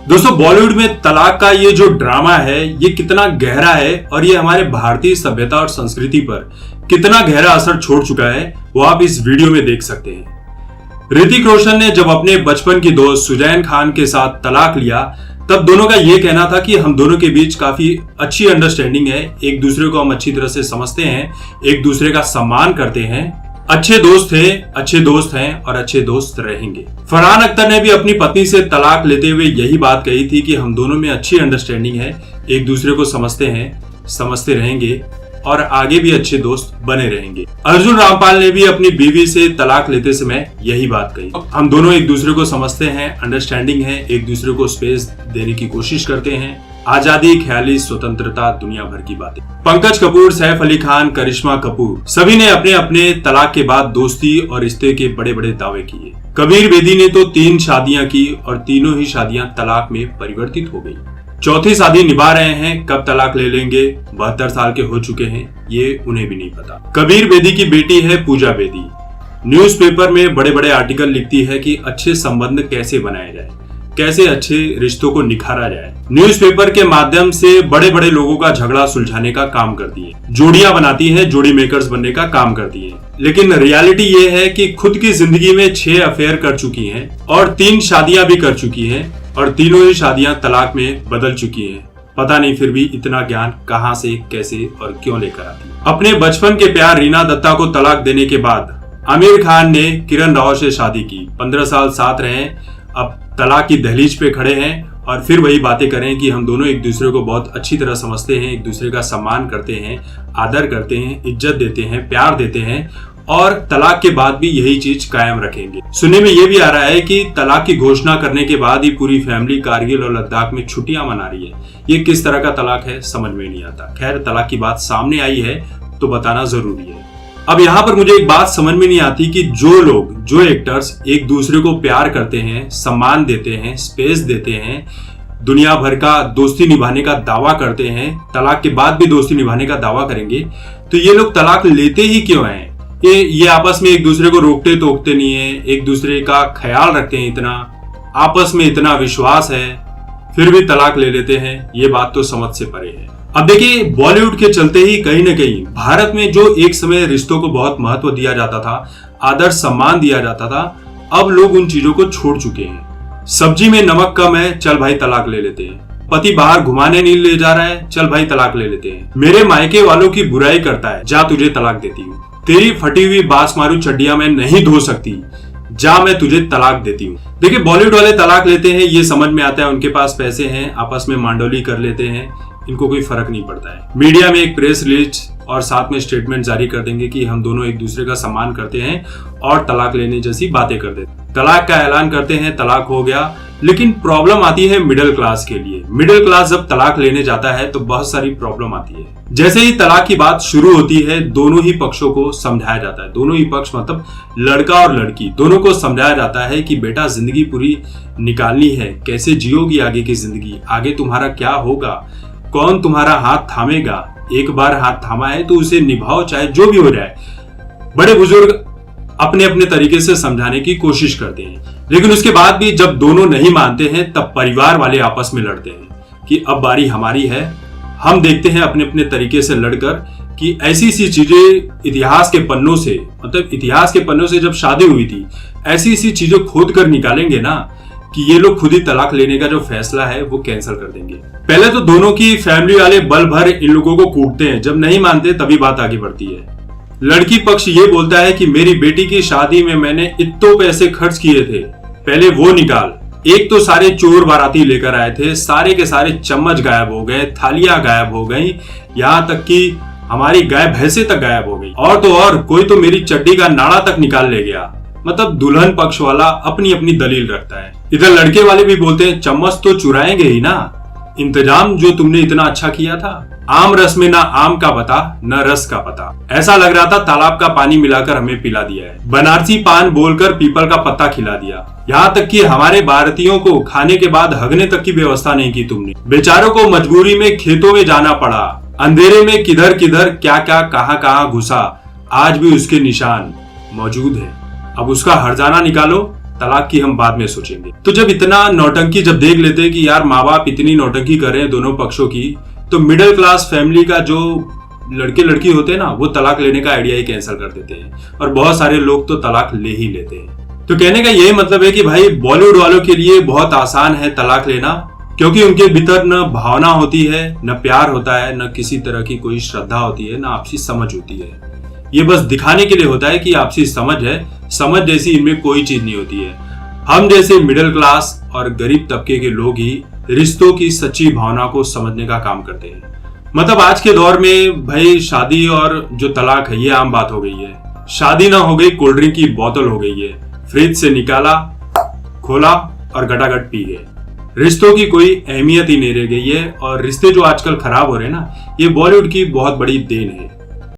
दोस्तों, बॉलीवुड में तलाक का ये जो ड्रामा है ये कितना गहरा है और ये हमारे भारतीय सभ्यता और संस्कृति पर कितना गहरा असर छोड़ चुका है वो आप इस वीडियो में देख सकते हैं। ऋतिक रोशन ने जब अपने बचपन की दोस्त सुजैन खान के साथ तलाक लिया तब दोनों का ये कहना था कि हम दोनों के बीच काफी अच्छी अंडरस्टैंडिंग है, एक दूसरे को हम अच्छी तरह से समझते हैं, एक दूसरे का सम्मान करते हैं, अच्छे दोस्त थे, अच्छे दोस्त हैं और अच्छे दोस्त रहेंगे। फरहान अख्तर ने भी अपनी पत्नी से तलाक लेते हुए यही बात कही थी कि हम दोनों में अच्छी अंडरस्टैंडिंग है, एक दूसरे को समझते हैं, समझते रहेंगे और आगे भी अच्छे दोस्त बने रहेंगे। अर्जुन रामपाल ने भी अपनी बीवी से तलाक लेते समय यही बात कही, हम दोनों एक दूसरे को समझते हैं, अंडरस्टैंडिंग है, एक दूसरे को स्पेस देने की कोशिश करते हैं, आजादी, ख्याली, स्वतंत्रता, दुनिया भर की बातें। पंकज कपूर, सैफ अली खान, करिश्मा कपूर सभी ने अपने अपने तलाक के बाद दोस्ती और रिश्ते के बड़े बड़े दावे किए। कबीर बेदी ने तो 3 शादियां की और तीनों ही शादियां तलाक में परिवर्तित हो गई। चौथी शादी निभा रहे हैं, कब तलाक ले लेंगे, 72 साल के हो चुके हैं, ये उन्हें भी नहीं पता। कबीर बेदी की बेटी है पूजा बेदी, न्यूज़पेपर में बड़े बड़े आर्टिकल लिखती है कि अच्छे संबंध कैसे बनाए जाए, कैसे अच्छे रिश्तों को निखारा जाए। न्यूज़पेपर के माध्यम से बड़े बड़े लोगों का झगड़ा सुलझाने का काम करती है, जोड़ियां बनाती है, जोड़ी मेकर्स बनने का काम करती है। लेकिन रियलिटी ये है कि खुद की जिंदगी में 6 अफेयर कर चुकी हैं और 3 शादियां भी कर चुकी हैं और तीनों ही शादियां तलाक में बदल चुकी हैं। पता नहीं फिर भी इतना ज्ञान कहां से, कैसे और क्यों लेकर आती है। अपने बचपन के प्यार रीना दत्ता को तलाक देने के बाद आमिर खान ने किरण राव से शादी की, 15 साल साथ रहे, अब तलाक की दहलीज पे खड़े हैं और फिर वही बातें करें कि हम दोनों एक दूसरे को बहुत अच्छी तरह समझते हैं, एक दूसरे का सम्मान करते हैं, आदर करते हैं, इज्जत देते हैं, प्यार देते हैं और तलाक के बाद भी यही चीज कायम रखेंगे। सुनने में ये भी आ रहा है कि तलाक की घोषणा करने के बाद ही पूरी फैमिली कारगिल और लद्दाख में छुट्टियां मना रही है। ये किस तरह का तलाक है समझ में नहीं आता। खैर, तलाक की बात सामने आई है तो बताना जरूरी है। अब यहाँ पर मुझे एक बात समझ में नहीं आती कि जो एक्टर्स एक दूसरे को प्यार करते हैं, सम्मान देते हैं, स्पेस देते हैं, दुनिया भर का दोस्ती निभाने का दावा करते हैं, तलाक के बाद भी दोस्ती निभाने का दावा करेंगे, तो ये लोग तलाक लेते ही क्यों हैं? ये आपस में एक दूसरे को रोकते टोकते नहीं है, एक दूसरे का ख्याल रखते हैं, इतना आपस में इतना विश्वास है, फिर भी तलाक ले लेते हैं। ये बात तो समझ से परे है। अब देखिए, बॉलीवुड के चलते ही कहीं ना कहीं भारत में जो एक समय रिश्तों को बहुत महत्व दिया जाता था, आदर सम्मान दिया जाता था, अब लोग उन चीजों को छोड़ चुके हैं। सब्जी में नमक कम है, चल भाई तलाक ले लेते हैं। पति बाहर घुमाने नहीं ले जा रहा है, चल भाई तलाक ले लेते हैं। मेरे मायके वालों की बुराई करता है, जा तुझे तलाक देती हूँ। तेरी फटी हुई बांस मारू चड्डियां मैं नहीं धो सकती, जा मैं तुझे तलाक देती हूँ। देखिए, बॉलीवुड वाले तलाक लेते हैं, ये समझ में आता है, उनके पास पैसे हैं, आपस में मांडोली कर लेते हैं, इनको कोई फर्क नहीं पड़ता है। मीडिया में एक प्रेस रिलीज और साथ में स्टेटमेंट जारी कर देंगे कि हम दोनों एक दूसरे का सम्मान करते हैं और तलाक लेने जैसी बातें कर देते हैं। तलाक का ऐलान करते हैं, तलाक हो गया। लेकिन प्रॉब्लम आती है मिडिल क्लास के लिए। मिडिल क्लास जब तलाक लेने जाता है तो बहुत सारी प्रॉब्लम आती है। जैसे ही तलाक की बात शुरू होती है, दोनों ही पक्षों को समझाया जाता है, दोनों ही पक्ष मतलब लड़का और लड़की दोनों को समझाया जाता है कि बेटा जिंदगी पूरी निकालनी है, कैसे जियोगी आगे की जिंदगी, आगे तुम्हारा क्या होगा, कौन तुम्हारा हाथ थामेगा, एक बार हाथ थामा है तो उसे निभाओ, चाहे जो भी हो जाए। बड़े बुजुर्ग अपने अपने तरीके से समझाने की कोशिश करते हैं, लेकिन उसके बाद भी जब दोनों नहीं मानते हैं तब परिवार वाले आपस में लड़ते हैं कि अब बारी हमारी है। हम देखते हैं अपने अपने तरीके से लड़कर कि ऐसी सी चीजें इतिहास के पन्नों से, मतलब इतिहास के पन्नों से जब शादी हुई थी, ऐसी सी चीजें खोद कर निकालेंगे ना कि ये लोग खुद ही तलाक लेने का जो फैसला है वो कैंसिल कर देंगे। पहले तो दोनों की फैमिली वाले बल भर इन लोगों को कूटते हैं, जब नहीं मानते तभी बात आगे बढ़ती है। लड़की पक्ष ये बोलता है कि मेरी बेटी की शादी में मैंने इतने पैसे खर्च किए थे, पहले वो निकाल। एक तो सारे चोर बाराती लेकर आए थे, सारे के सारे चम्मच गायब हो गए, थालियां गायब हो गई, यहाँ तक कि हमारी गाय भैंसे तक गायब हो गई, और तो और कोई तो मेरी चड्डी का नाड़ा तक निकाल ले गया। मतलब दुल्हन पक्ष वाला अपनी अपनी दलील रखता है। इधर लड़के वाले भी बोलते हैं चम्मच तो चुराएंगे ही ना, इंतजाम जो तुमने इतना अच्छा किया था, आम रस में ना आम का पता न रस का पता, ऐसा लग रहा था तालाब का पानी मिलाकर हमें पिला दिया है। बनारसी पान बोलकर पीपल का पत्ता खिला दिया, यहाँ तक कि हमारे भारतीयों को खाने के बाद हगने तक की व्यवस्था नहीं की तुमने। बेचारों को मजबूरी में खेतों में जाना पड़ा, अंधेरे में किधर किधर क्या क्या कहाँ कहाँ घुसा, आज भी उसके निशान मौजूद है। अब उसका हर्जाना निकालो, तलाक की हम बाद में सोचेंगे। तो जब इतना नौटंकी जब देख लेते हैं कि यार माँ बाप इतनी नौटंकी कर रहे हैं दोनों पक्षों की, तो मिडिल क्लास फैमिली का जो लड़के लड़की होते हैं ना, वो तलाक लेने का आइडिया ही कैंसिल कर देते हैं और बहुत सारे लोग तो तलाक ले ही लेते हैं। तो कहने का यही मतलब है कि भाई बॉलीवुड वालों के लिए बहुत आसान है तलाक लेना, क्योंकि उनके भीतर न भावना होती है, न प्यार होता है, न किसी तरह की कोई श्रद्धा होती है, न आपसी समझ होती है। ये बस दिखाने के लिए होता है कि आपसी समझ है, समझ जैसी इनमें कोई चीज नहीं होती है। हम जैसे मिडिल क्लास और गरीब तबके के लोग ही रिश्तों की सच्ची भावना को समझने का काम करते हैं। मतलब आज के दौर में भाई शादी और जो तलाक है ये आम बात हो गई है। शादी ना हो गई, कोल्ड ड्रिंक की बोतल हो गई है, फ्रिज से निकाला, खोला और गटागट पी गए। रिश्तों की कोई अहमियत ही नहीं रह गई है और रिश्ते जो आजकल खराब हो रहे हैं ना, ये बॉलीवुड की बहुत बड़ी देन है।